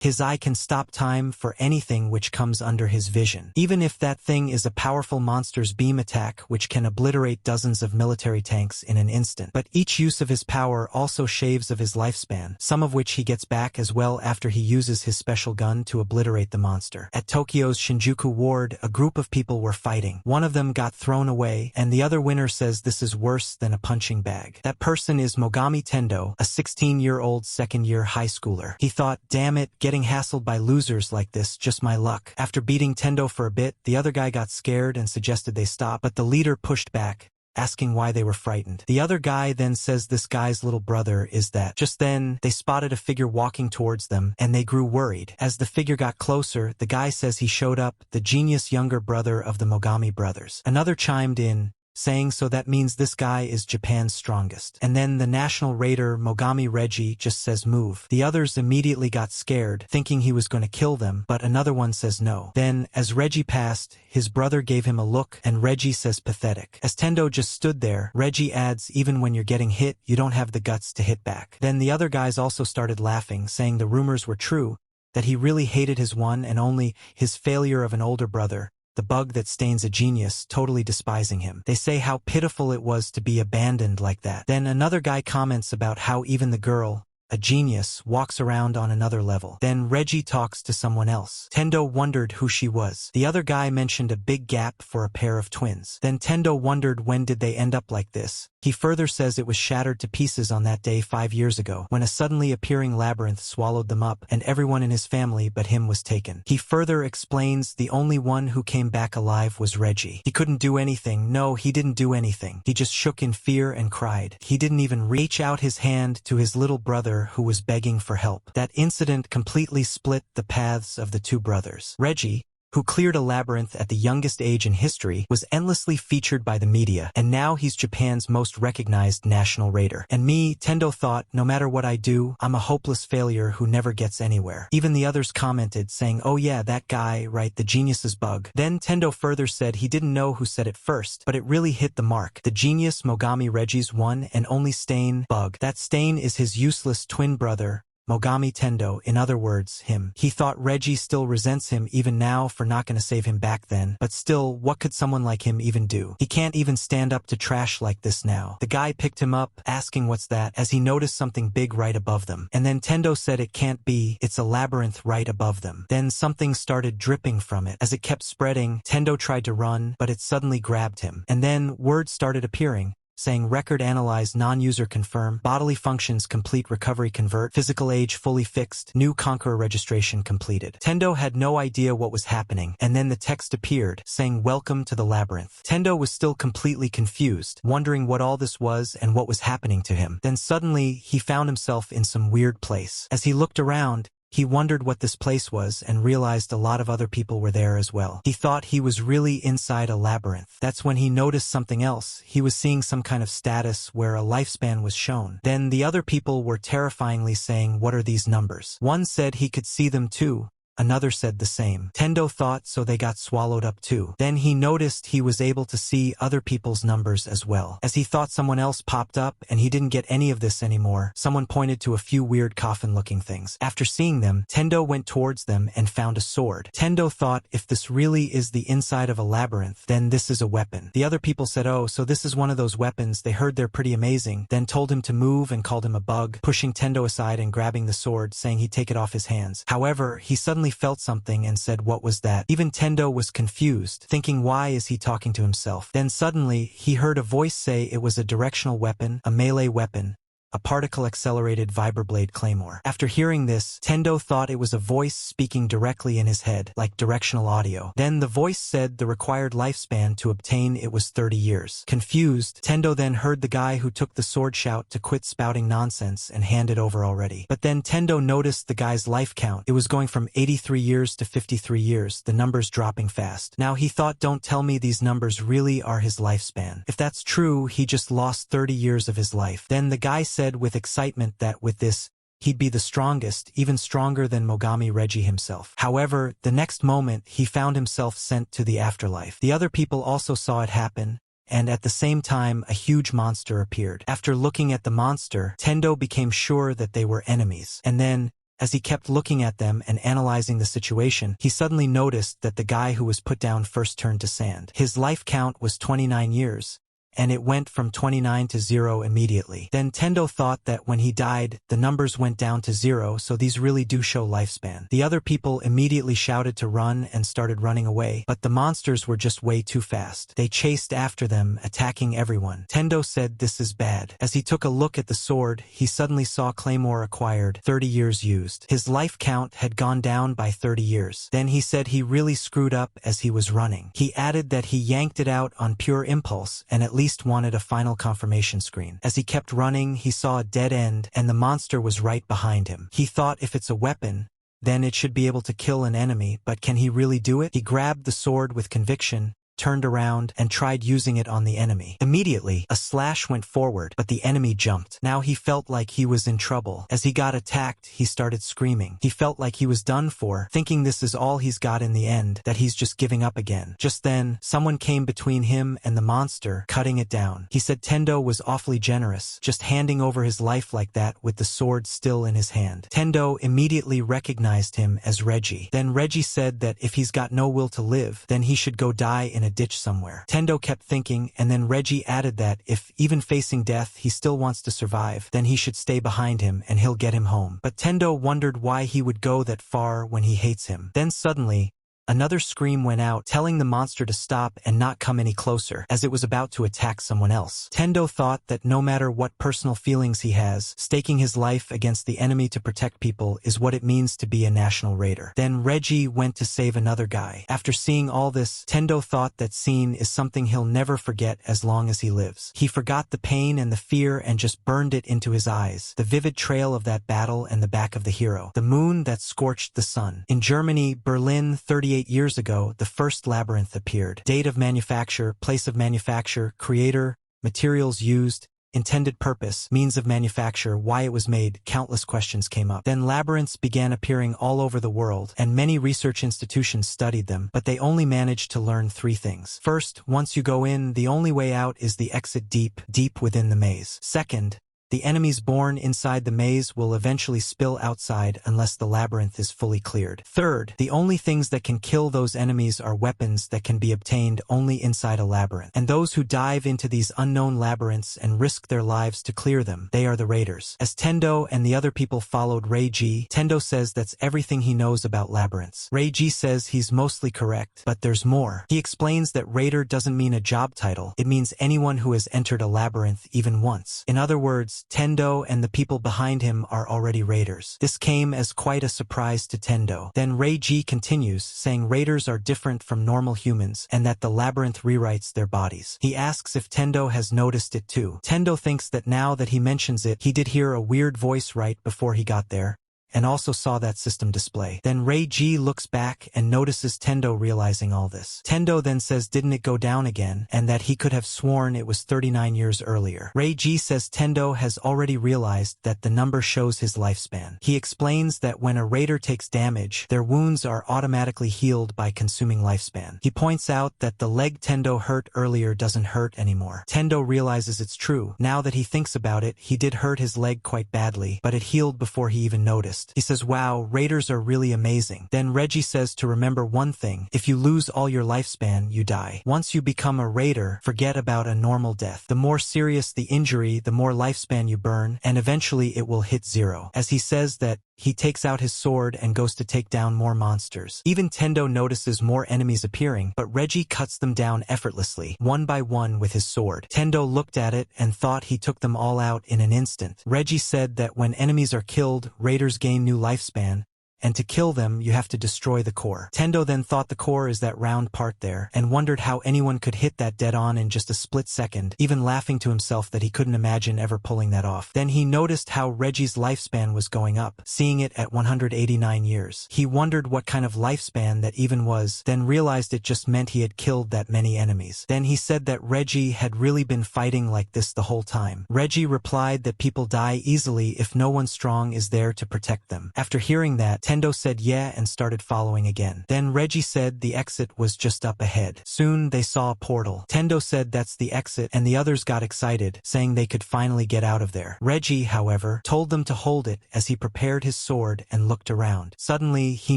His eye can stop time for anything which comes under his vision. Even if that thing is a powerful monster's beam attack which can obliterate dozens of military tanks in an instant. But each use of his power also shaves of his lifespan, some of which he gets back as well after he uses his special gun to obliterate the monster. At Tokyo's Shinjuku ward, a group of people were fighting. One of them got thrown away, and the other winner says this is worse than a punching bag. That person is Mogami Tendo, a 16-year-old second-year high schooler. He thought, damn it, getting hassled by losers like this, just my luck. After beating Tendo for a bit, the other guy got scared and suggested they stop, but the leader pushed back, asking why they were frightened. The other guy then says this guy's little brother is that. Just then, they spotted a figure walking towards them, and they grew worried. As the figure got closer, the guy says he showed up, the genius younger brother of the Mogami brothers. Another chimed in, saying so that means this guy is Japan's strongest. And then the national raider Mogami Reggie just says move. The others immediately got scared, thinking he was going to kill them, but another one says no. Then, as Reggie passed, his brother gave him a look, and Reggie says pathetic. As Tendo just stood there, Reggie adds, even when you're getting hit, you don't have the guts to hit back. Then the other guys also started laughing, saying the rumors were true, that he really hated his one and only his failure of an older brother, the bug that stains a genius, totally despising him. They say how pitiful it was to be abandoned like that. Then another guy comments about how even the girl, a genius, walks around on another level. Then Reggie talks to someone else. Tendo wondered who she was. The other guy mentioned a big gap for a pair of twins. Then Tendo wondered when did they end up like this. He further says it was shattered to pieces on that day 5 years ago, when a suddenly appearing labyrinth swallowed them up, and everyone in his family but him was taken. He further explains the only one who came back alive was Reggie. He couldn't do anything. No, he didn't do anything. He just shook in fear and cried. He didn't even reach out his hand to his little brother who was begging for help. That incident completely split the paths of the two brothers. Reggie, who cleared a labyrinth at the youngest age in history, was endlessly featured by the media, and now he's Japan's most recognized national raider. And me, Tendo thought, no matter what I do, I'm a hopeless failure who never gets anywhere. Even the others commented, saying, oh yeah, that guy, right, the genius's bug. Then Tendo further said he didn't know who said it first, but it really hit the mark. The genius Mogami Reggie's one and only stain, bug. That stain is his useless twin brother, Mogami Tendo, in other words, him. He thought Reggie still resents him even now for not going to save him back then, but still, what could someone like him even do? He can't even stand up to trash like this now. The guy picked him up, asking what's that, as he noticed something big right above them. And then Tendo said it can't be, it's a labyrinth right above them. Then something started dripping from it. As it kept spreading, Tendo tried to run, but it suddenly grabbed him. And then words started appearing, saying record analyze non-user confirm, bodily functions complete recovery convert, physical age fully fixed, new conqueror registration completed. Tendo had no idea what was happening, and then the text appeared, saying welcome to the labyrinth. Tendo was still completely confused, wondering what all this was and what was happening to him. Then suddenly, he found himself in some weird place. As he looked around, he wondered what this place was and realized a lot of other people were there as well. He thought he was really inside a labyrinth. That's when he noticed something else. He was seeing some kind of status where a lifespan was shown. Then the other people were terrifyingly saying, what are these numbers? One said he could see them too. Another said the same. Tendo thought so they got swallowed up too. Then he noticed he was able to see other people's numbers as well. As he thought someone else popped up and he didn't get any of this anymore, someone pointed to a few weird coffin-looking things. After seeing them, Tendo went towards them and found a sword. Tendo thought if this really is the inside of a labyrinth, then this is a weapon. The other people said, oh, so this is one of those weapons. They heard they're pretty amazing, then told him to move and called him a bug, pushing Tendo aside and grabbing the sword, saying he'd take it off his hands. However, he suddenly felt something and said, what was that? Even Tendo was confused, thinking why is he talking to himself? Then suddenly, he heard a voice say it was a directional weapon, a melee weapon, a particle-accelerated vibroblade claymore. After hearing this, Tendo thought it was a voice speaking directly in his head, like directional audio. Then the voice said the required lifespan to obtain it was 30 years. Confused, Tendo then heard the guy who took the sword shout to quit spouting nonsense and hand it over already. But then Tendo noticed the guy's life count. It was going from 83 years to 53 years, the numbers dropping fast. Now he thought, don't tell me these numbers really are his lifespan. If that's true, he just lost 30 years of his life. Then the guy said with excitement that with this, he'd be the strongest, even stronger than Mogami Reggie himself. However, the next moment, he found himself sent to the afterlife. The other people also saw it happen, and at the same time, a huge monster appeared. After looking at the monster, Tendo became sure that they were enemies. And then, As he kept looking at them and analyzing the situation, he suddenly noticed that the guy who was put down first turned to sand. His life count was 29 years. And it went from 29 to 0 immediately. Then Tendo thought that when he died, the numbers went down to 0, so these really do show lifespan. The other people immediately shouted to run and started running away, but the monsters were just way too fast. They chased after them, attacking everyone. Tendo said this is bad. As he took a look at the sword, he suddenly saw Claymore acquired, 30 years used. His life count had gone down by 30 years. Then he said he really screwed up as he was running. He added that he yanked it out on pure impulse and at least wanted a final confirmation screen. As he kept running, he saw a dead end, and the monster was right behind him. He thought if it's a weapon, then it should be able to kill an enemy, but can he really do it? He grabbed the sword with conviction, turned around, and tried using it on the enemy. Immediately, a slash went forward, but the enemy jumped. Now he felt like he was in trouble. As he got attacked, he started screaming. He felt like he was done for, thinking this is all he's got in the end, that he's just giving up again. Just then, someone came between him and the monster, cutting it down. He said Tendo was awfully generous, just handing over his life like that with the sword still in his hand. Tendo immediately recognized him as Reggie. Then Reggie said that if he's got no will to live, then he should go die in a ditch somewhere. Tendo kept thinking, and then Reggie added that if, even facing death, he still wants to survive, then he should stay behind him and he'll get him home. But Tendo wondered why he would go that far when he hates him. Then suddenly, another scream went out, telling the monster to stop and not come any closer, as it was about to attack someone else. Tendo thought that no matter what personal feelings he has, staking his life against the enemy to protect people is what it means to be a national raider. Then Reggie went to save another guy. After seeing all this, Tendo thought that scene is something he'll never forget as long as he lives. He forgot the pain and the fear and just burned it into his eyes. The vivid trail of that battle and the back of the hero. The moon that scorched the sun. In Germany, Berlin, 38 years ago, the first labyrinth appeared. Date of manufacture, place of manufacture, creator, materials used, intended purpose, means of manufacture, why it was made, countless questions came up. Then labyrinths began appearing all over the world, and many research institutions studied them, but they only managed to learn 3 things. First, once you go in, the only way out is the exit deep, deep within the maze. Second, the enemies born inside the maze will eventually spill outside unless the labyrinth is fully cleared. Third, the only things that can kill those enemies are weapons that can be obtained only inside a labyrinth. And those who dive into these unknown labyrinths and risk their lives to clear them, they are the raiders. As Tendo and the other people followed Reggie, Tendo says that's everything he knows about labyrinths. Reggie says he's mostly correct, but there's more. He explains that raider doesn't mean a job title, it means anyone who has entered a labyrinth even once. In other words, Tendo and the people behind him are already raiders. This came as quite a surprise to Tendo. Then Reggie continues, saying raiders are different from normal humans and that the labyrinth rewrites their bodies. He asks if Tendo has noticed it too. Tendo thinks that now that he mentions it, he did hear a weird voice right before he got there, and also saw that system display. Then Reggie looks back and notices Tendo realizing all this. Tendo then says didn't it go down again, and that he could have sworn it was 39 years earlier. Reggie says Tendo has already realized that the number shows his lifespan. He explains that when a raider takes damage, their wounds are automatically healed by consuming lifespan. He points out that the leg Tendo hurt earlier doesn't hurt anymore. Tendo realizes it's true. Now that he thinks about it, he did hurt his leg quite badly, but it healed before he even noticed. He says, wow, raiders are really amazing. Then Reggie says to remember one thing, if you lose all your lifespan, you die. Once you become a raider, forget about a normal death. The more serious the injury, the more lifespan you burn, and eventually it will hit 0. As he says that, he takes out his sword and goes to take down more monsters. Even Tendo notices more enemies appearing, but Reggie cuts them down effortlessly, one by one with his sword. Tendo looked at it and thought he took them all out in an instant. Reggie said that when enemies are killed, raiders gain new lifespan, and to kill them, you have to destroy the core. Tendo then thought the core is that round part there, and wondered how anyone could hit that dead on in just a split second, even laughing to himself that he couldn't imagine ever pulling that off. Then he noticed how Reggie's lifespan was going up, seeing it at 189 years. He wondered what kind of lifespan that even was, then realized it just meant he had killed that many enemies. Then he said that Reggie had really been fighting like this the whole time. Reggie replied that people die easily if no one strong is there to protect them. After hearing that, Tendo said yeah and started following again. Then Reggie said the exit was just up ahead. Soon they saw a portal. Tendo said that's the exit and the others got excited, saying they could finally get out of there. Reggie, however, told them to hold it as he prepared his sword and looked around. Suddenly, he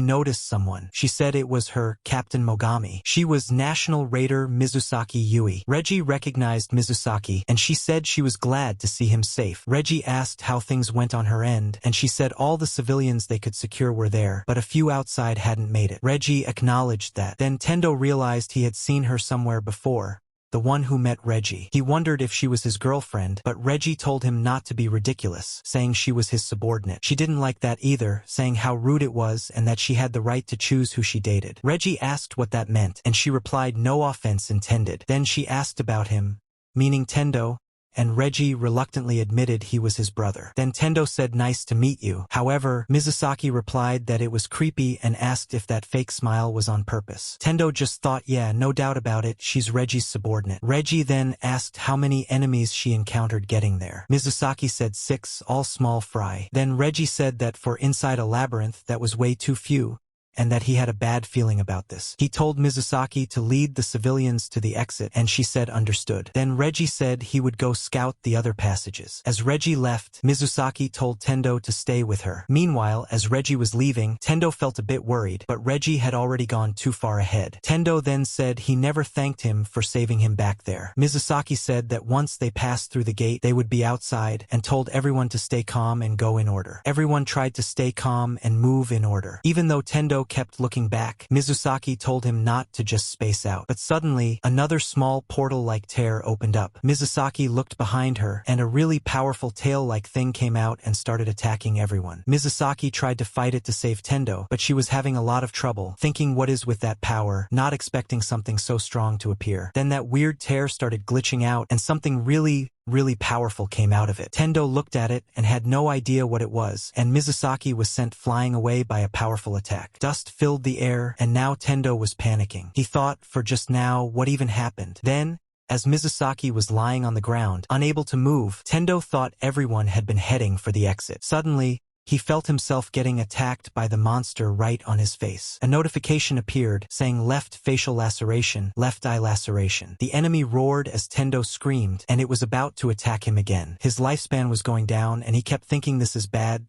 noticed someone. She said it was her, Captain Mogami. She was National Raider Mizusaki Yui. Reggie recognized Mizusaki, and she said she was glad to see him safe. Reggie asked how things went on her end, and she said all the civilians they could secure were there, but a few outside hadn't made it. Reggie acknowledged that. Then Tendo realized he had seen her somewhere before. The one who met Reggie. He wondered if she was his girlfriend, but Reggie told him not to be ridiculous, saying she was his subordinate. She didn't like that either, saying how rude it was and that she had the right to choose who she dated. Reggie asked what that meant, and she replied no offense intended. Then she asked about him, meaning Tendo, and Reggie reluctantly admitted he was his brother. Then Tendo said nice to meet you. However, Mizusaki replied that it was creepy and asked if that fake smile was on purpose. Tendo just thought yeah, no doubt about it, she's Reggie's subordinate. Reggie then asked how many enemies she encountered getting there. Mizusaki said 6, all small fry. Then Reggie said that for inside a labyrinth that was way too few, and that he had a bad feeling about this. He told Mizusaki to lead the civilians to the exit, and she said understood. Then Reggie said he would go scout the other passages. As Reggie left, Mizusaki told Tendo to stay with her. Meanwhile, as Reggie was leaving, Tendo felt a bit worried, but Reggie had already gone too far ahead. Tendo then said he never thanked him for saving him back there. Mizusaki said that once they passed through the gate, they would be outside, and told everyone to stay calm and go in order. Everyone tried to stay calm and move in order. Even though Tendo kept looking back, Mizusaki told him not to just space out. But suddenly, another small portal-like tear opened up. Mizusaki looked behind her, and a really powerful tail-like thing came out and started attacking everyone. Mizusaki tried to fight it to save Tendo, but she was having a lot of trouble, thinking what is with that power, not expecting something so strong to appear. Then that weird tear started glitching out, and something really powerful came out of it. Tendo looked at it and had no idea what it was, and Mizusaki was sent flying away by a powerful attack. Dust filled the air, and now Tendo was panicking. He thought, for just now, what even happened? Then, as Mizusaki was lying on the ground, unable to move, Tendo thought everyone had been heading for the exit. Suddenly, he felt himself getting attacked by the monster right on his face. A notification appeared, saying left facial laceration, left eye laceration. The enemy roared as Tendo screamed, and it was about to attack him again. His lifespan was going down, and he kept thinking this is bad,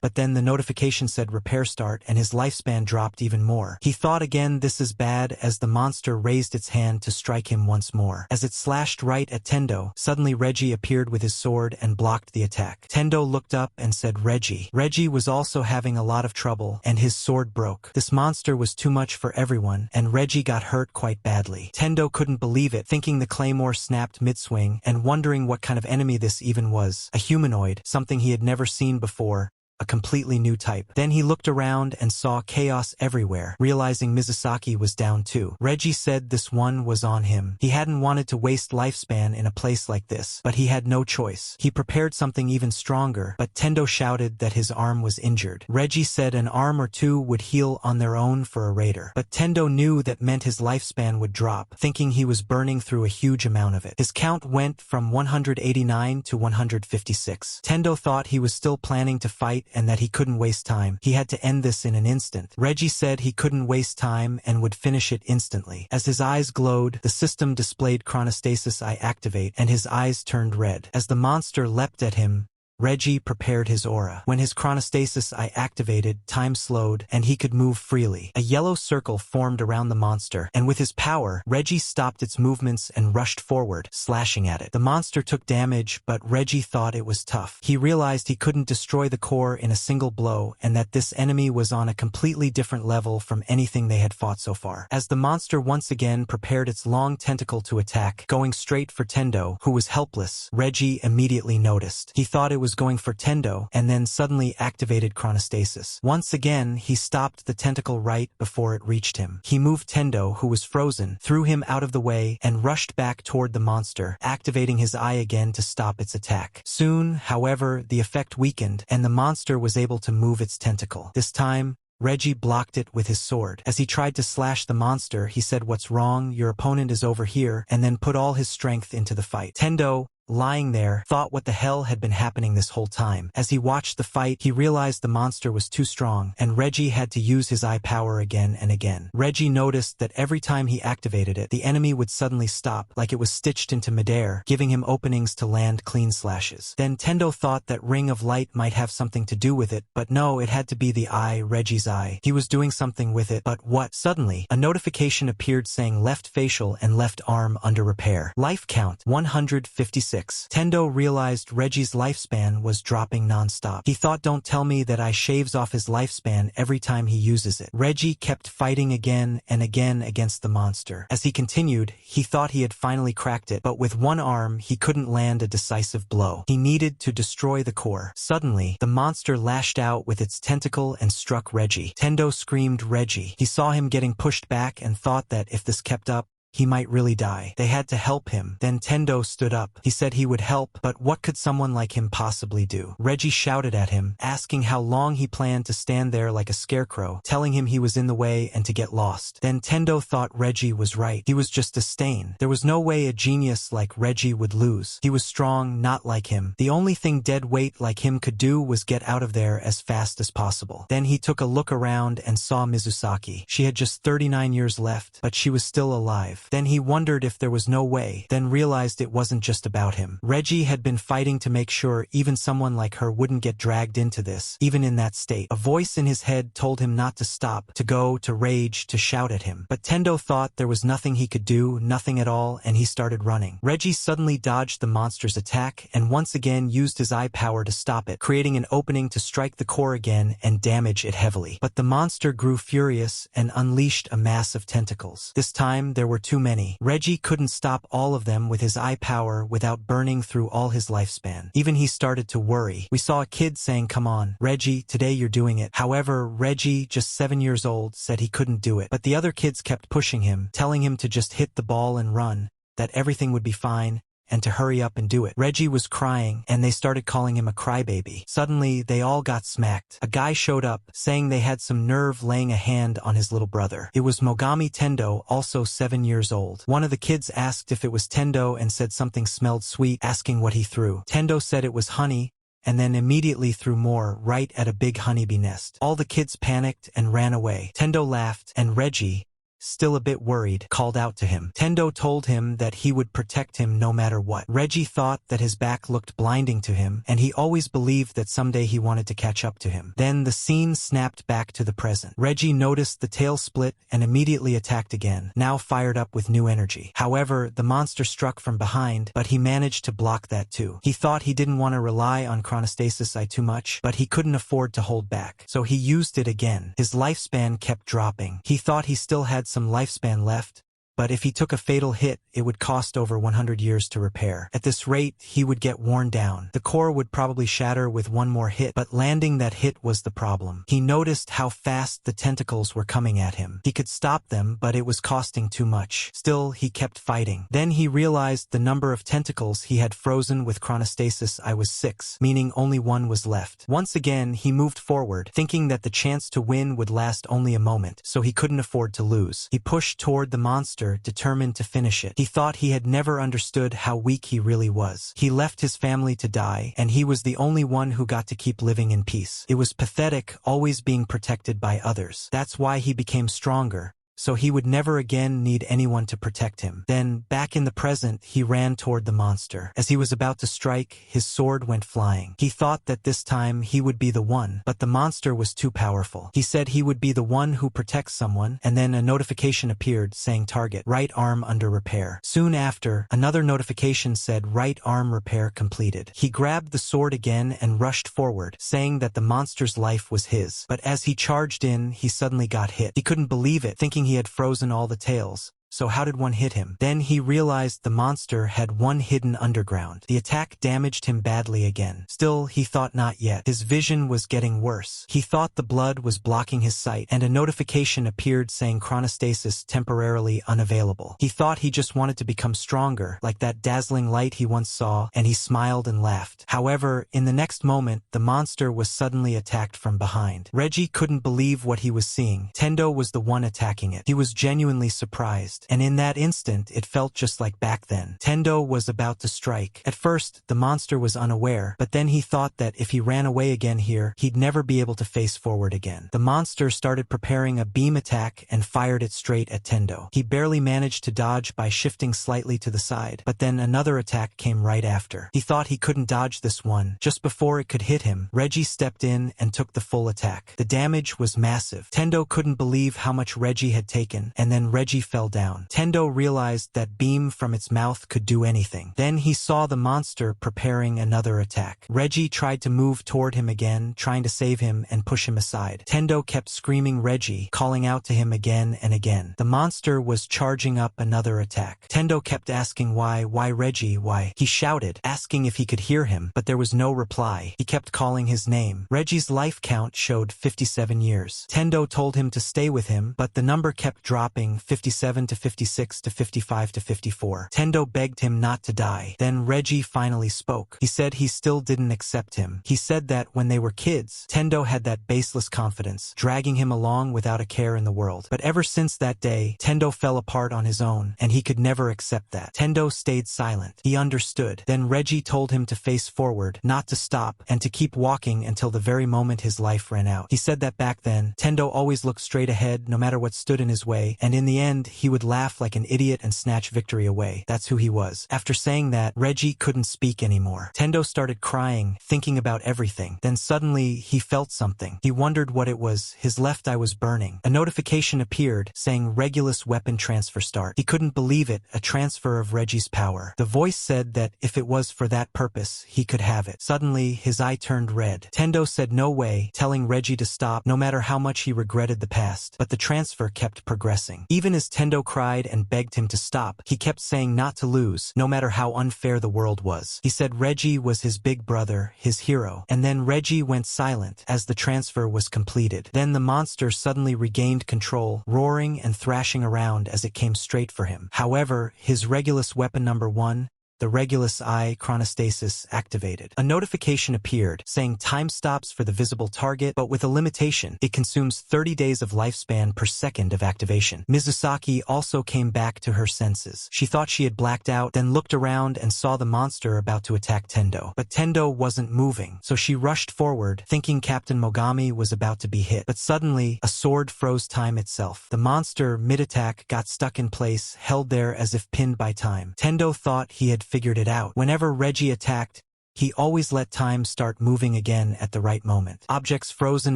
but then the notification said repair start, and his lifespan dropped even more. He thought again this is bad as the monster raised its hand to strike him once more. As it slashed right at Tendo, suddenly Reggie appeared with his sword and blocked the attack. Tendo looked up and said Reggie. Reggie was also having a lot of trouble, and his sword broke. This monster was too much for everyone, and Reggie got hurt quite badly. Tendo couldn't believe it, thinking the claymore snapped mid-swing, and wondering what kind of enemy this even was. A humanoid, something he had never seen before. A completely new type. Then he looked around and saw chaos everywhere, realizing Mizusaki was down too. Reggie said this one was on him. He hadn't wanted to waste lifespan in a place like this, but he had no choice. He prepared something even stronger, but Tendo shouted that his arm was injured. Reggie said an arm or two would heal on their own for a raider, but Tendo knew that meant his lifespan would drop, thinking he was burning through a huge amount of it. His count went from 189 to 156. Tendo thought he was still planning to fight and that he couldn't waste time. He had to end this in an instant. Reggie said he couldn't waste time and would finish it instantly. As his eyes glowed, the system displayed chronostasis I activate, and his eyes turned red. As the monster leapt at him, Reggie prepared his aura. When his chronostasis I activated, time slowed, and he could move freely. A yellow circle formed around the monster, and with his power, Reggie stopped its movements and rushed forward, slashing at it. The monster took damage, but Reggie thought it was tough. He realized he couldn't destroy the core in a single blow, and that this enemy was on a completely different level from anything they had fought so far. As the monster once again prepared its long tentacle to attack, going straight for Tendo, who was helpless, Reggie immediately noticed. He thought it was going for Tendo, and then suddenly activated chronostasis. Once again, he stopped the tentacle right before it reached him. He moved Tendo, who was frozen, threw him out of the way, and rushed back toward the monster, activating his eye again to stop its attack. Soon, however, the effect weakened, and the monster was able to move its tentacle. This time, Reggie blocked it with his sword. As he tried to slash the monster, he said, "What's wrong? Your opponent is over here," and then put all his strength into the fight. Tendo, lying there, thought what the hell had been happening this whole time. As he watched the fight, he realized the monster was too strong, and Reggie had to use his eye power again and again. Reggie noticed that every time he activated it, the enemy would suddenly stop, like it was stitched into midair, giving him openings to land clean slashes. Then Tendo thought that ring of light might have something to do with it, but no, it had to be the eye, Reggie's eye. He was doing something with it, but what? Suddenly, a notification appeared saying left facial and left arm under repair. Life count, 156. Tendo realized Reggie's lifespan was dropping non-stop. He thought, don't tell me that I shaves off his lifespan every time he uses it. Reggie kept fighting again and again against the monster. As he continued, he thought he had finally cracked it, but with one arm, he couldn't land a decisive blow. He needed to destroy the core. Suddenly, the monster lashed out with its tentacle and struck Reggie. Tendo screamed Reggie. He saw him getting pushed back and thought that if this kept up, he might really die. They had to help him. Then Tendo stood up. He said he would help, but what could someone like him possibly do? Reggie shouted at him, asking how long he planned to stand there like a scarecrow, telling him he was in the way and to get lost. Then Tendo thought Reggie was right. He was just a stain. There was no way a genius like Reggie would lose. He was strong, not like him. The only thing dead weight like him could do was get out of there as fast as possible. Then he took a look around and saw Mizusaki. She had just 39 years left, but she was still alive. Then he wondered if there was no way, then realized it wasn't just about him. Reggie had been fighting to make sure even someone like her wouldn't get dragged into this, even in that state. A voice in his head told him not to stop, to go, to rage, to shout at him. But Tendo thought there was nothing he could do, nothing at all, and he started running. Reggie suddenly dodged the monster's attack and once again used his eye power to stop it, creating an opening to strike the core again and damage it heavily. But the monster grew furious and unleashed a mass of tentacles. This time there were too many. Reggie couldn't stop all of them with his eye power without burning through all his lifespan. Even he started to worry. We saw a kid saying, "Come on, Reggie, today you're doing it." However, Reggie, just 7 years old, said he couldn't do it. But the other kids kept pushing him, telling him to just hit the ball and run, that everything would be fine, and to hurry up and do it. Reggie was crying, and they started calling him a crybaby. Suddenly, they all got smacked. A guy showed up, saying they had some nerve laying a hand on his little brother. It was Mogami Tendo, also 7 years old. One of the kids asked if it was Tendo and said something smelled sweet, asking what he threw. Tendo said it was honey, and then immediately threw more right at a big honeybee nest. All the kids panicked and ran away. Tendo laughed, and Reggie, still a bit worried, called out to him. Tendo told him that he would protect him no matter what. Reggie thought that his back looked blinding to him, and he always believed that someday he wanted to catch up to him. Then the scene snapped back to the present. Reggie noticed the tail split and immediately attacked again, now fired up with new energy. However, the monster struck from behind, but he managed to block that too. He thought he didn't want to rely on chronostasis too much, but he couldn't afford to hold back, so he used it again. His lifespan kept dropping. He thought he still had some lifespan left, but if he took a fatal hit, it would cost over 100 years to repair. At this rate, he would get worn down. The core would probably shatter with one more hit, but landing that hit was the problem. He noticed how fast the tentacles were coming at him. He could stop them, but it was costing too much. Still, he kept fighting. Then he realized the number of tentacles he had frozen with chronostasis. I was 6, meaning only one was left. Once again, he moved forward, thinking that the chance to win would last only a moment, so he couldn't afford to lose. He pushed toward the monster, determined to finish it. He thought he had never understood how weak he really was. He left his family to die, and he was the only one who got to keep living in peace. It was pathetic, always being protected by others. That's why he became stronger, so he would never again need anyone to protect him. Then, back in the present, he ran toward the monster. As he was about to strike, his sword went flying. He thought that this time he would be the one, but the monster was too powerful. He said he would be the one who protects someone, and then a notification appeared saying target, right arm under repair. Soon after, another notification said right arm repair completed. He grabbed the sword again and rushed forward, saying that the monster's life was his. But as he charged in, he suddenly got hit. He couldn't believe it, thinking he had frozen all the tails. So how did one hit him? Then he realized the monster had one hidden underground. The attack damaged him badly again. Still, he thought not yet. His vision was getting worse. He thought the blood was blocking his sight, and a notification appeared saying chronostasis temporarily unavailable. He thought he just wanted to become stronger, like that dazzling light he once saw, and he smiled and laughed. However, in the next moment, the monster was suddenly attacked from behind. Reggie couldn't believe what he was seeing. Tendo was the one attacking it. He was genuinely surprised. fist. And in that instant, it felt just like back then. Tendo was about to strike. At first, the monster was unaware, but then he thought that if he ran away again here, he'd never be able to face forward again. The monster started preparing a beam attack and fired it straight at Tendo. He barely managed to dodge by shifting slightly to the side, but then another attack came right after. He thought he couldn't dodge this one. Just before it could hit him, Reggie stepped in and took the full attack. The damage was massive. Tendo couldn't believe how much Reggie had taken, and then Reggie fell down. Tendo realized that beam from its mouth could do anything. Then he saw the monster preparing another attack. Reggie tried to move toward him again, trying to save him and push him aside. Tendo kept screaming Reggie, calling out to him again and again. The monster was charging up another attack. Tendo kept asking why Reggie, why? He shouted, asking if he could hear him, but there was no reply. He kept calling his name. Reggie's life count showed 57 years. Tendo told him to stay with him, but the number kept dropping, 57 to 56 to 55 to 54. Tendo begged him not to die. Then Reggie finally spoke. He said he still didn't accept him. He said that when they were kids, Tendo had that baseless confidence, dragging him along without a care in the world. But ever since that day, Tendo fell apart on his own, and he could never accept that. Tendo stayed silent. He understood. Then Reggie told him to face forward, not to stop, and to keep walking until the very moment his life ran out. He said that back then, Tendo always looked straight ahead no matter what stood in his way, and in the end, he would laugh like an idiot and snatch victory away. That's who he was. After saying that, Reggie couldn't speak anymore. Tendo started crying, thinking about everything. Then suddenly, he felt something. He wondered what it was. His left eye was burning. A notification appeared, saying Regulus weapon transfer start. He couldn't believe it, a transfer of Reggie's power. The voice said that if it was for that purpose, he could have it. Suddenly, his eye turned red. Tendo said no way, telling Reggie to stop no matter how much he regretted the past. But the transfer kept progressing. Even as Tendo cried and begged him to stop, he kept saying not to lose, no matter how unfair the world was. He said Reggie was his big brother, his hero. And then Reggie went silent as the transfer was completed. Then the monster suddenly regained control, roaring and thrashing around as it came straight for him. However, his Regulus weapon number 1, the Regulus eye chronostasis, activated. A notification appeared, saying time stops for the visible target, but with a limitation. It consumes 30 days of lifespan per second of activation. Mizusaki also came back to her senses. She thought she had blacked out, then looked around and saw the monster about to attack Tendo. But Tendo wasn't moving, so she rushed forward, thinking Captain Mogami was about to be hit. But suddenly, a sword froze time itself. The monster, mid-attack, got stuck in place, held there as if pinned by time. Tendo thought he had figured it out. Whenever Reggie attacked, he always let time start moving again at the right moment. Objects frozen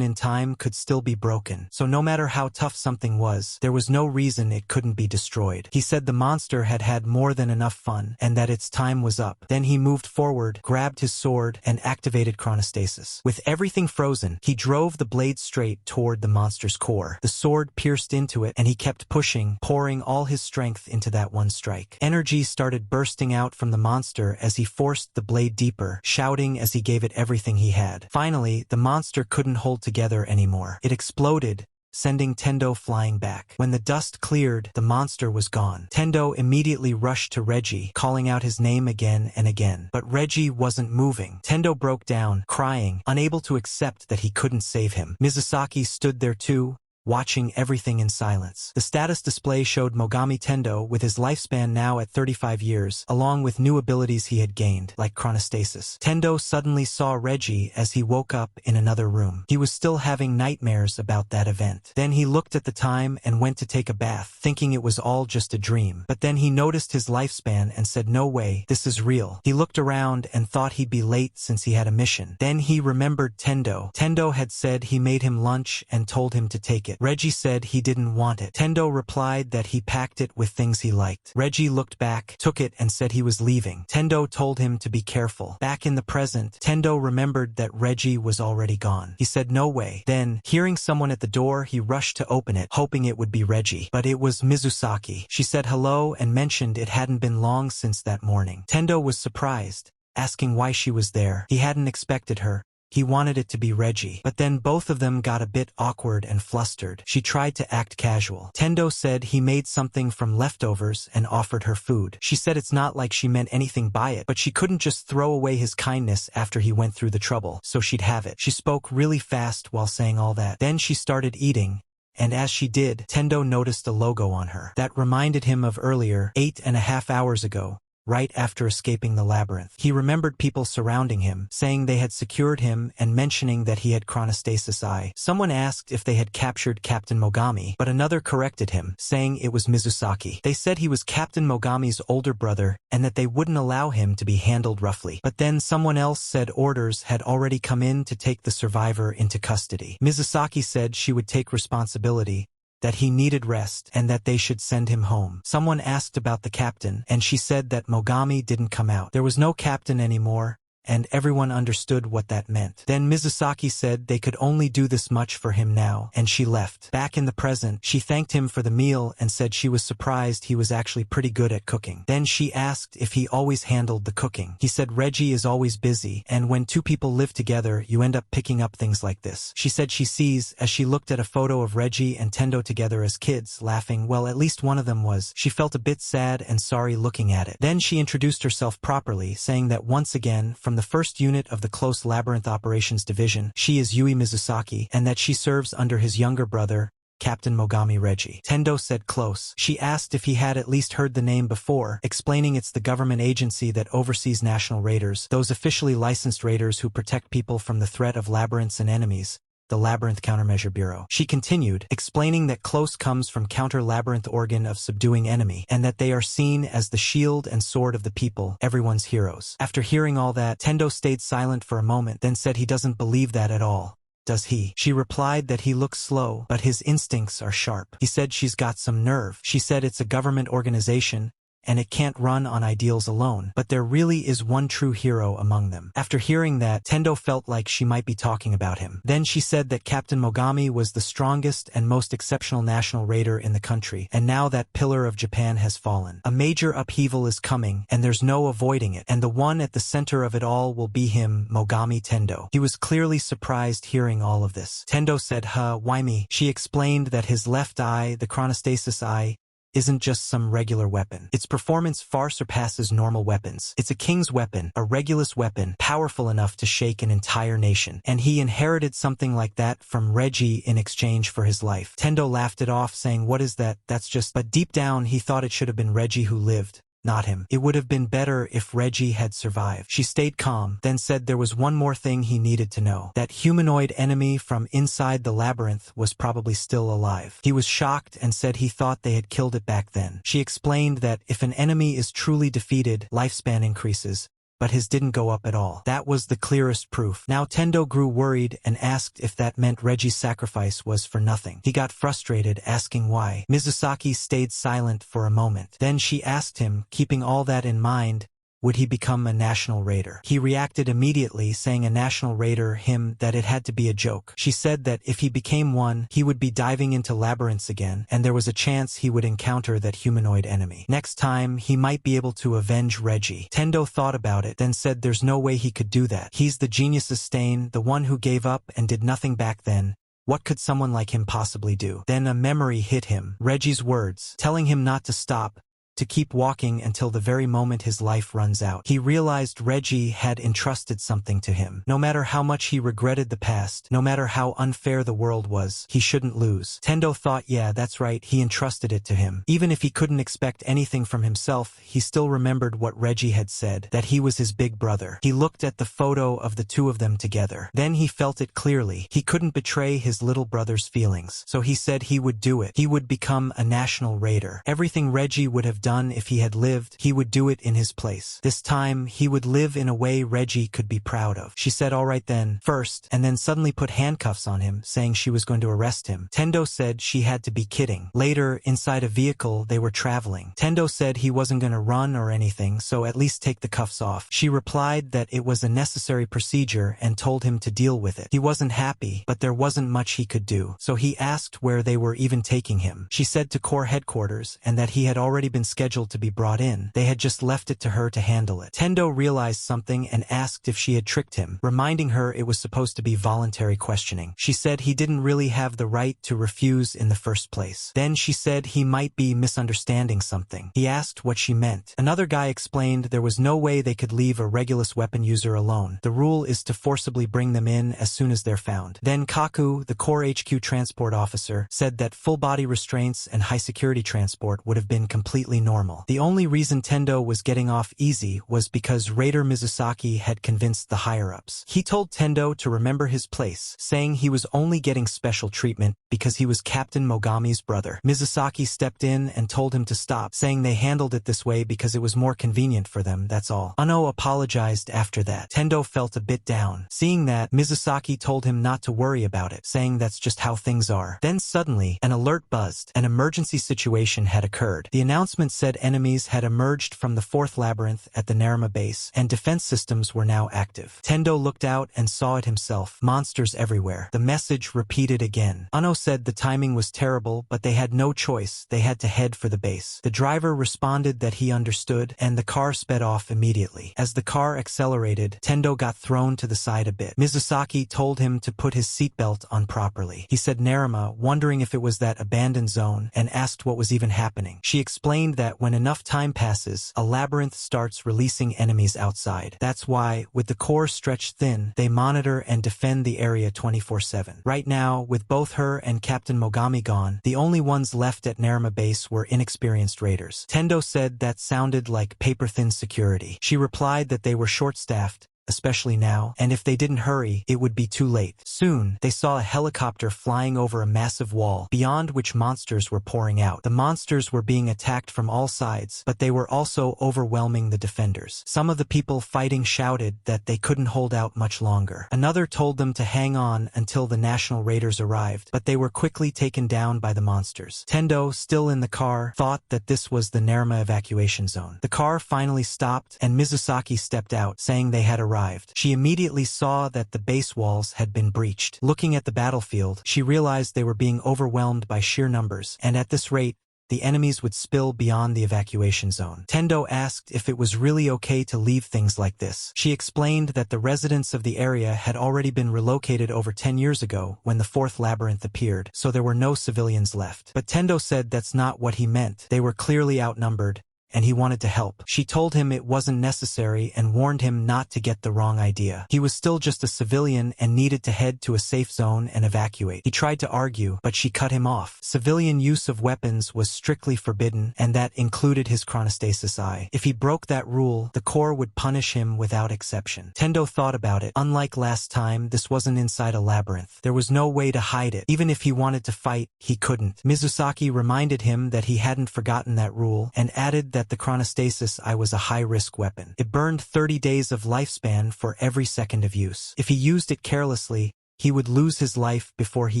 in time could still be broken, so no matter how tough something was, there was no reason it couldn't be destroyed. He said the monster had had more than enough fun, and that its time was up. Then he moved forward, grabbed his sword, and activated chronostasis. With everything frozen, he drove the blade straight toward the monster's core. The sword pierced into it, and he kept pushing, pouring all his strength into that one strike. Energy started bursting out from the monster as he forced the blade deeper, shouting as he gave it everything he had. Finally, the monster couldn't hold together anymore. It exploded, sending Tendo flying back. When the dust cleared, the monster was gone. Tendo immediately rushed to Reggie, calling out his name again and again. But Reggie wasn't moving. Tendo broke down, crying, unable to accept that he couldn't save him. Mizusaki stood there too, watching everything in silence. The status display showed Mogami Tendo with his lifespan now at 35 years, along with new abilities he had gained, like chronostasis. Tendo suddenly saw Reggie as he woke up in another room. He was still having nightmares about that event. Then he looked at the time and went to take a bath, thinking it was all just a dream. But then he noticed his lifespan and said, no way, this is real. He looked around and thought he'd be late since he had a mission. Then he remembered Tendo. Tendo had said he made him lunch and told him to take it. Reggie said he didn't want it. Tendo replied that he packed it with things he liked. Reggie looked back, took it, and said he was leaving. Tendo told him to be careful. Back in the present, Tendo remembered that Reggie was already gone. He said no way. Then, hearing someone at the door, he rushed to open it, hoping it would be Reggie. But it was Mizusaki. She said hello and mentioned it hadn't been long since that morning. Tendo was surprised, asking why she was there. He hadn't expected her. He wanted it to be Reggie. But then both of them got a bit awkward and flustered. She tried to act casual. Tendo said he made something from leftovers and offered her food. She said it's not like she meant anything by it, but she couldn't just throw away his kindness after he went through the trouble, so she'd have it. She spoke really fast while saying all that. Then she started eating, And as she did, Tendo noticed a logo on her that reminded him of earlier, 8.5 hours ago, right after escaping the labyrinth. He remembered people surrounding him, saying they had secured him and mentioning that he had chronostasis eye. Someone asked if they had captured Captain Mogami, but another corrected him, saying it was Mizusaki. They said he was Captain Mogami's older brother and that they wouldn't allow him to be handled roughly. But then someone else said orders had already come in to take the survivor into custody. Mizusaki said she would take responsibility, that he needed rest, and that they should send him home. Someone asked about the captain, and she said that Mogami didn't come out. There was no captain anymore, and everyone understood what that meant. Then Mizusaki said they could only do this much for him now, and she left. Back in the present, she thanked him for the meal and said she was surprised he was actually pretty good at cooking. Then she asked if he always handled the cooking. He said Reggie is always busy, and when two people live together, you end up picking up things like this. She said she sees, as she looked at a photo of Reggie and Tendo together as kids, laughing, well, at least one of them was. She felt a bit sad and sorry looking at it. Then she introduced herself properly, saying that once again, from the first unit of the Close Labyrinth Operations Division, she is Yui Mizusaki, and that she serves under his younger brother, Captain Mogami Reggie. Tendo said close. She asked if he had at least heard the name before, explaining it's the government agency that oversees national raiders, those officially licensed raiders who protect people from the threat of labyrinths and enemies, the Labyrinth Countermeasure Bureau. She continued, explaining that close comes from counter-labyrinth organ of subduing enemy, and that they are seen as the shield and sword of the people, everyone's heroes. After hearing all that, Tendo stayed silent for a moment, then said he doesn't believe that at all. Does he? She replied that he looks slow, but his instincts are sharp. He said she's got some nerve. She said it's a government organization, and it can't run on ideals alone, but there really is one true hero among them. After hearing that, Tendo felt like she might be talking about him. Then she said that Captain Mogami was the strongest and most exceptional national raider in the country, and now that pillar of Japan has fallen. A major upheaval is coming, and there's no avoiding it, and the one at the center of it all will be him, Mogami Tendo. He was clearly surprised hearing all of this. Tendo said, why me? She explained that his left eye, the chronostasis eye, isn't just some regular weapon. Its performance far surpasses normal weapons. It's a king's weapon, a Regulus weapon, powerful enough to shake an entire nation. And he inherited something like that from Reggie in exchange for his life. Tendo laughed it off, saying, what is that? That's just... But deep down, he thought it should have been Reggie who lived, not him. It would have been better if Reggie had survived. She stayed calm, then said there was one more thing he needed to know. That humanoid enemy from inside the labyrinth was probably still alive. He was shocked and said he thought they had killed it back then. She explained that if an enemy is truly defeated, lifespan increases, but his didn't go up at all. That was the clearest proof. Now Tendo grew worried and asked if that meant Reggie's sacrifice was for nothing. He got frustrated, asking why. Mizusaki stayed silent for a moment. Then she asked him, keeping all that in mind, would he become a national raider? He reacted immediately, saying a national raider, that it had to be a joke. She said that if he became one, he would be diving into labyrinths again, and there was a chance he would encounter that humanoid enemy. Next time, he might be able to avenge Reggie. Tendo thought about it, then said there's no way he could do that. He's the genius's stain, the one who gave up and did nothing back then. What could someone like him possibly do? Then a memory hit him, Reggie's words, telling him not to stop, to keep walking until the very moment his life runs out. He realized Reggie had entrusted something to him. No matter how much he regretted the past, no matter how unfair the world was, he shouldn't lose. Tendo thought, yeah, that's right, he entrusted it to him. Even if he couldn't expect anything from himself, he still remembered what Reggie had said, that he was his big brother. He looked at the photo of the two of them together. Then he felt it clearly. He couldn't betray his little brother's feelings. So he said he would do it. He would become a national raider. Everything Reggie would have done if he had lived, he would do it in his place. This time, he would live in a way Reggie could be proud of. She said, all right then, first, and then suddenly put handcuffs on him, saying she was going to arrest him. Tendo said she had to be kidding. Later, inside a vehicle, they were traveling. Tendo said he wasn't going to run or anything, so at least take the cuffs off. She replied that it was a necessary procedure and told him to deal with it. He wasn't happy, but there wasn't much he could do, so he asked where they were even taking him. She said to Corps headquarters, and that he had already been scheduled scheduled to be brought in. They had just left it to her to handle it. Tendo realized something and asked if she had tricked him, reminding her it was supposed to be voluntary questioning. She said he didn't really have the right to refuse in the first place. Then she said he might be misunderstanding something. He asked what she meant. Another guy explained there was no way they could leave a Regulus weapon user alone. The rule is to forcibly bring them in as soon as they're found. Then Kaku, the core HQ transport officer, said that full-body restraints and high-security transport would have been completely normal. The only reason Tendo was getting off easy was because Raider Mizusaki had convinced the higher-ups. He told Tendo to remember his place, saying he was only getting special treatment because he was Captain Mogami's brother. Mizusaki stepped in and told him to stop, saying they handled it this way because it was more convenient for them, that's all. Uno apologized after that. Tendo felt a bit down. Seeing that, Mizusaki told him not to worry about it, saying that's just how things are. Then suddenly, an alert buzzed. An emergency situation had occurred. The announcement said enemies had emerged from the 4th labyrinth at the Narima base, and defense systems were now active. Tendo looked out and saw it himself. Monsters everywhere. The message repeated again. Uno said the timing was terrible, but they had no choice. They had to head for the base. The driver responded that he understood, and the car sped off immediately. As the car accelerated, Tendo got thrown to the side a bit. Mizusaki told him to put his seatbelt on properly. He said Narima, wondering if it was that abandoned zone, and asked what was even happening. She explained that when enough time passes, a labyrinth starts releasing enemies outside. That's why, with the core stretched thin, they monitor and defend the area 24/7. Right now, with both her and Captain Mogami gone, the only ones left at Narima base were inexperienced raiders. Tendo said that sounded like paper-thin security. She replied that they were short-staffed, especially now, and if they didn't hurry, it would be too late. Soon, they saw a helicopter flying over a massive wall, beyond which monsters were pouring out. The monsters were being attacked from all sides, but they were also overwhelming the defenders. Some of the people fighting shouted that they couldn't hold out much longer. Another told them to hang on until the National Raiders arrived, but they were quickly taken down by the monsters. Tendo, still in the car, thought that this was the Narima evacuation zone. The car finally stopped, and Mizusaki stepped out, saying they had arrived. She immediately saw that the base walls had been breached. Looking at the battlefield, she realized they were being overwhelmed by sheer numbers, and at this rate, the enemies would spill beyond the evacuation zone. Tendo asked if it was really okay to leave things like this. She explained that the residents of the area had already been relocated over 10 years ago when the 4th labyrinth appeared, so there were no civilians left. But Tendo said that's not what he meant. They were clearly outnumbered, and he wanted to help. She told him it wasn't necessary and warned him not to get the wrong idea. He was still just a civilian and needed to head to a safe zone and evacuate. He tried to argue, but she cut him off. Civilian use of weapons was strictly forbidden, and that included his chronostasis eye. If he broke that rule, the core would punish him without exception. Tendo thought about it. Unlike last time, this wasn't inside a labyrinth. There was no way to hide it. Even if he wanted to fight, he couldn't. Mizusaki reminded him that he hadn't forgotten that rule, and added that the chronostasis eye was a high-risk weapon. It burned 30 days of lifespan for every second of use. If he used it carelessly, he would lose his life before he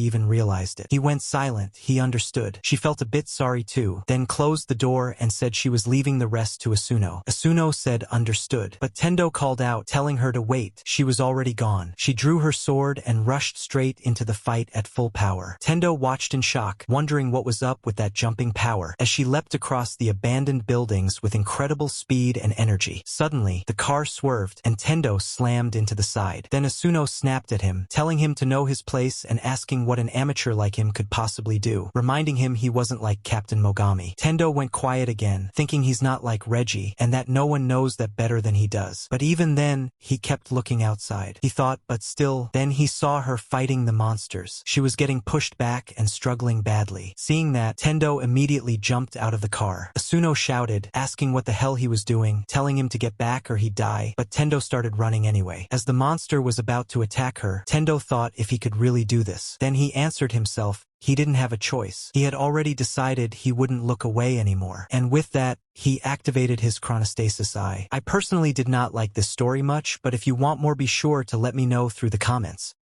even realized it. He went silent. He understood. She felt a bit sorry too, then closed the door and said she was leaving the rest to Asuno. Asuno said understood, but Tendo called out, telling her to wait. She was already gone. She drew her sword and rushed straight into the fight at full power. Tendo watched in shock, wondering what was up with that jumping power, as she leapt across the abandoned buildings with incredible speed and energy. Suddenly, the car swerved, and Tendo slammed into the side. Then Asuno snapped at him, telling him to know his place and asking what an amateur like him could possibly do, reminding him he wasn't like Captain Mogami. Tendo went quiet again, thinking he's not like Reggie, and that no one knows that better than he does. But even then, he kept looking outside. He thought, but still, then he saw her fighting the monsters. She was getting pushed back and struggling badly. Seeing that, Tendo immediately jumped out of the car. Asuno shouted, asking what the hell he was doing, telling him to get back or he'd die, but Tendo started running anyway. As the monster was about to attack her, Tendo thought if he could really do this. Then he answered himself, he didn't have a choice. He had already decided he wouldn't look away anymore. And with that, he activated his chronostasis eye. I personally did not like this story much, but if you want more, be sure to let me know through the comments.